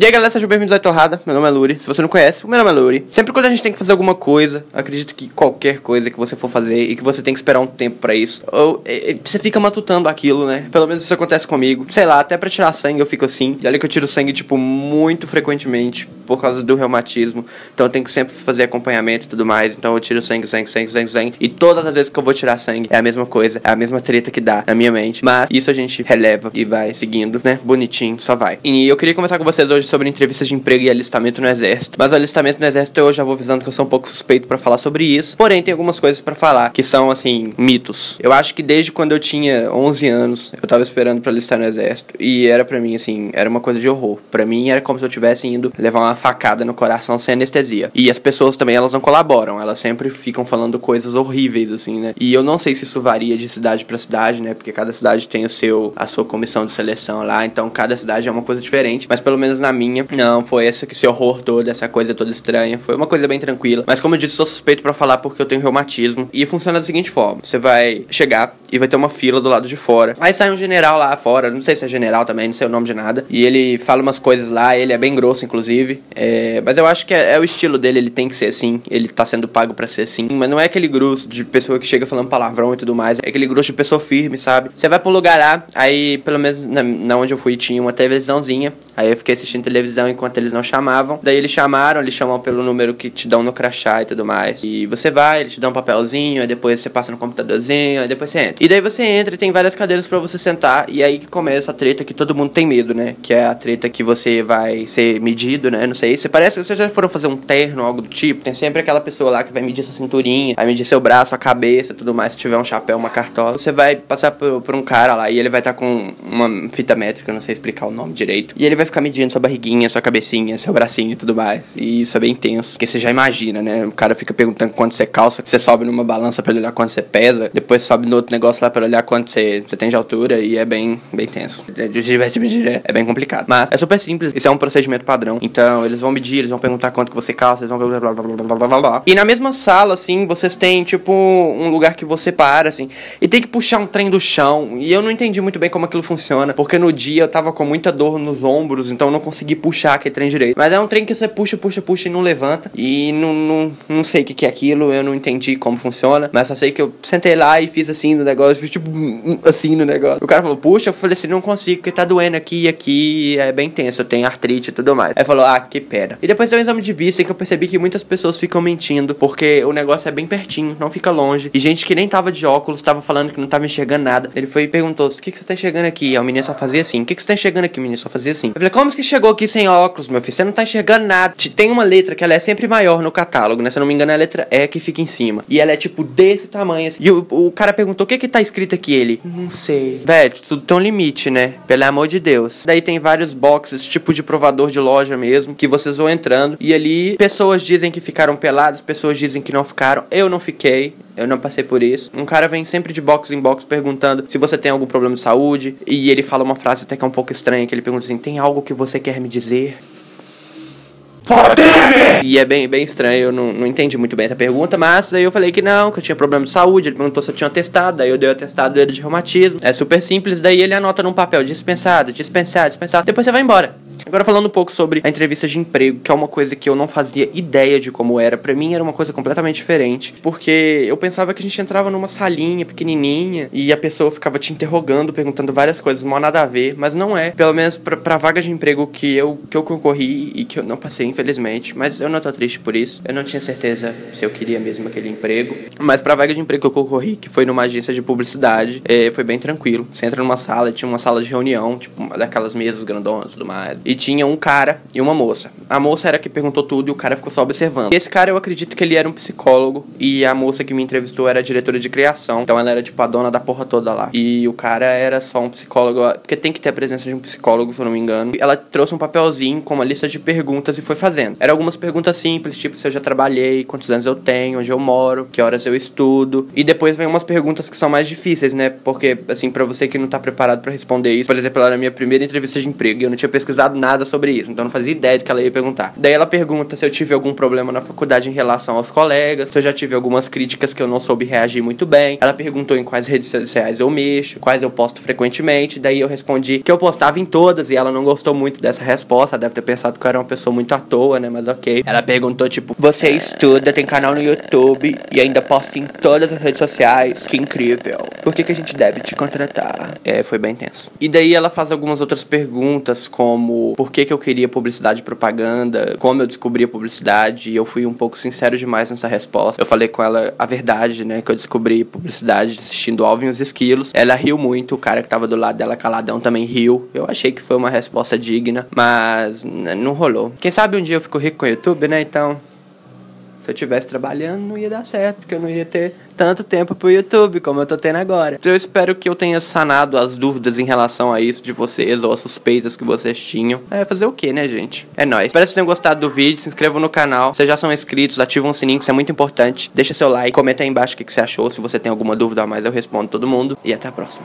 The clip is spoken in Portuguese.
E aí galera, sejam bem-vindos à Torrada, meu nome é Luri. Se você não conhece, o meu nome é Luri. Sempre quando a gente tem que fazer alguma coisa, acredito que qualquer coisa que você for fazer e que você tem que esperar um tempo pra isso, você fica matutando aquilo, né? Pelo menos isso acontece comigo. Sei lá, até pra tirar sangue eu fico assim. E olha que eu tiro sangue, tipo, muito frequentemente por causa do reumatismo. Então eu tenho que sempre fazer acompanhamento e tudo mais. Então eu tiro sangue. E todas as vezes que eu vou tirar sangue é a mesma coisa, é a mesma treta que dá na minha mente. Mas isso a gente releva e vai seguindo, né? Bonitinho, só vai. E eu queria conversar com vocês hoje sobre entrevistas de emprego e alistamento no exército. Mas o alistamento no exército eu já vou avisando que eu sou um pouco suspeito pra falar sobre isso. Porém, tem algumas coisas pra falar que são, assim, mitos. Eu acho que desde quando eu tinha 11 anos, eu tava esperando pra alistar no exército. E era pra mim, assim, era uma coisa de horror. Pra mim era como se eu tivesse indo levar uma facada no coração sem anestesia. E as pessoas também, elas não colaboram. Elas sempre ficam falando coisas horríveis, assim, né? E eu não sei se isso varia de cidade pra cidade, né? Porque cada cidade tem a sua comissão de seleção lá. Então cada cidade é uma coisa diferente. Mas pelo menos na minha, não, foi esse horror todo, essa coisa toda estranha. Foi uma coisa bem tranquila. Mas como eu disse, sou suspeito pra falar porque eu tenho reumatismo. E funciona da seguinte forma: você vai chegar e vai ter uma fila do lado de fora. Aí sai um general lá fora, não sei se é general também, não sei o nome de nada. E ele fala umas coisas lá, ele é bem grosso, inclusive. Mas eu acho que é o estilo dele, ele tem que ser assim. Ele tá sendo pago pra ser assim. Mas não é aquele grosso de pessoa que chega falando palavrão e tudo mais. É aquele grosso de pessoa firme, sabe? Você vai pra um lugar lá, aí pelo menos na onde eu fui tinha uma televisãozinha. Aí eu fiquei assistindo televisão enquanto eles não chamavam. Daí eles chamam pelo número que te dão no crachá e tudo mais. E você vai, eles te dão um papelzinho, aí depois você passa no computadorzinho, aí depois você entra. E daí você entra e tem várias cadeiras pra você sentar. E aí que começa a treta que todo mundo tem medo, né? Que é a treta que você vai ser medido, né? Não sei, parece que vocês já foram fazer um terno, algo do tipo. Tem sempre aquela pessoa lá que vai medir sua cinturinha, vai medir seu braço, a cabeça, tudo mais. Se tiver um chapéu, uma cartola, você vai passar por um cara lá e ele vai estar com uma fita métrica, não sei explicar o nome direito. E ele vai ficar medindo sua barriguinha, sua cabecinha, seu bracinho e tudo mais. E isso é bem tenso, porque você já imagina, né? O cara fica perguntando quanto você calça, você sobe numa balança pra ele olhar quanto você pesa, depois sobe no outro negócio lá pra olhar quanto você tem de altura, e é bem tenso. É bem complicado. Mas é super simples, isso é um procedimento padrão. Então, eles vão medir, eles vão perguntar quanto que você calça, eles vão blá blá blá blá blá blá. E na mesma sala, assim, vocês têm, tipo, um lugar que você para, assim, e tem que puxar um trem do chão. E eu não entendi muito bem como aquilo funciona, porque no dia eu tava com muita dor nos ombros, então eu não consegui puxar aquele trem direito. Mas é um trem que você puxa e não levanta. E não sei o que é aquilo, eu não entendi como funciona. Mas só sei que eu sentei lá e fiz assim no negócio, fiz tipo assim no negócio. O cara falou, puxa, eu falei assim, não consigo, porque tá doendo aqui e aqui, é bem tenso, eu tenho artrite e tudo mais. Aí falou, que pena. E depois deu um exame de vista em que eu percebi que muitas pessoas ficam mentindo, porque o negócio é bem pertinho, não fica longe. E gente que nem tava de óculos, tava falando que não tava enxergando nada. Ele foi e perguntou, o que você tá enxergando aqui? Aí o menino só fazia assim. O que você tá enxergando aqui? O menino só fazia assim. Eu falei, como que chegou aqui sem óculos, meu filho? Você não tá enxergando nada. Tem uma letra que ela é sempre maior no catálogo, né? Se eu não me engano, é a letra E que fica em cima. E ela é tipo desse tamanho assim. E o cara perguntou, o que tá escrito aqui? Ele, não sei. Velho, tudo tem um limite, né? Pelo amor de Deus. Daí tem vários boxes, tipo de provador de loja mesmo, que vocês vão entrando. E ali, pessoas dizem que ficaram peladas, pessoas dizem que não ficaram. Eu não fiquei. Eu não passei por isso. Um cara vem sempre de box em box perguntando se você tem algum problema de saúde. E ele fala uma frase até que é um pouco estranha, que ele pergunta assim, tem algo que você quer me dizer? E é bem estranho, eu não entendi muito bem essa pergunta, mas aí eu falei que não, que eu tinha problema de saúde. Ele perguntou se eu tinha um atestado, daí eu dei o atestado dele de reumatismo. É super simples, daí ele anota num papel, dispensado, depois você vai embora. Agora falando um pouco sobre a entrevista de emprego, que é uma coisa que eu não fazia ideia de como era. Pra mim era uma coisa completamente diferente, porque eu pensava que a gente entrava numa salinha pequenininha e a pessoa ficava te interrogando, perguntando várias coisas, não há nada a ver, mas não é. Pelo menos pra vaga de emprego que eu concorri e que eu não passei, infelizmente, mas eu não tô triste por isso. Eu não tinha certeza se eu queria mesmo aquele emprego, mas pra vaga de emprego que eu concorri, que foi numa agência de publicidade, foi bem tranquilo. Você entra numa sala, tinha uma sala de reunião, tipo uma daquelas mesas grandonas e tudo mais. E tinha um cara e uma moça. A moça era que perguntou tudo e o cara ficou só observando. Esse cara, eu acredito que ele era um psicólogo e a moça que me entrevistou era a diretora de criação. Então ela era tipo a dona da porra toda lá. E o cara era só um psicólogo, porque tem que ter a presença de um psicólogo, se eu não me engano. Ela trouxe um papelzinho com uma lista de perguntas e foi fazendo. Eram algumas perguntas simples, tipo se eu já trabalhei, quantos anos eu tenho, onde eu moro, que horas eu estudo. E depois vem umas perguntas que são mais difíceis, né? Porque, assim, pra você que não tá preparado pra responder isso, por exemplo, ela era a minha primeira entrevista de emprego e eu não tinha pesquisado pesquisado nada sobre isso, então eu não fazia ideia do que ela ia perguntar. Daí ela pergunta se eu tive algum problema na faculdade em relação aos colegas, se eu já tive algumas críticas que eu não soube reagir muito bem. Ela perguntou em quais redes sociais eu mexo, quais eu posto frequentemente. Daí eu respondi que eu postava em todas e ela não gostou muito dessa resposta. Ela deve ter pensado que eu era uma pessoa muito à toa, né? Mas ok. Ela perguntou, tipo, você estuda, tem canal no YouTube e ainda posta em todas as redes sociais? Que incrível. Por que a gente deve te contratar? Foi bem tenso. E daí ela faz algumas outras perguntas, como por que eu queria publicidade e propaganda, como eu descobri a publicidade, e eu fui um pouco sincero demais nessa resposta. Eu falei com ela a verdade, né, que eu descobri publicidade assistindo Alvin e os Esquilos. Ela riu muito, o cara que tava do lado dela caladão também riu. Eu achei que foi uma resposta digna, mas não rolou. Quem sabe um dia eu fico rico com o YouTube, né, então... Se eu estivesse trabalhando, não ia dar certo, porque eu não ia ter tanto tempo pro YouTube como eu tô tendo agora. Então eu espero que eu tenha sanado as dúvidas em relação a isso de vocês, ou as suspeitas que vocês tinham. Fazer o que, né, gente? É nóis. Espero que vocês tenham gostado do vídeo, se inscrevam no canal. Se vocês já são inscritos, ativam o sininho, que isso é muito importante. Deixa seu like, comenta aí embaixo o que você achou. Se você tem alguma dúvida a mais, eu respondo todo mundo. E até a próxima.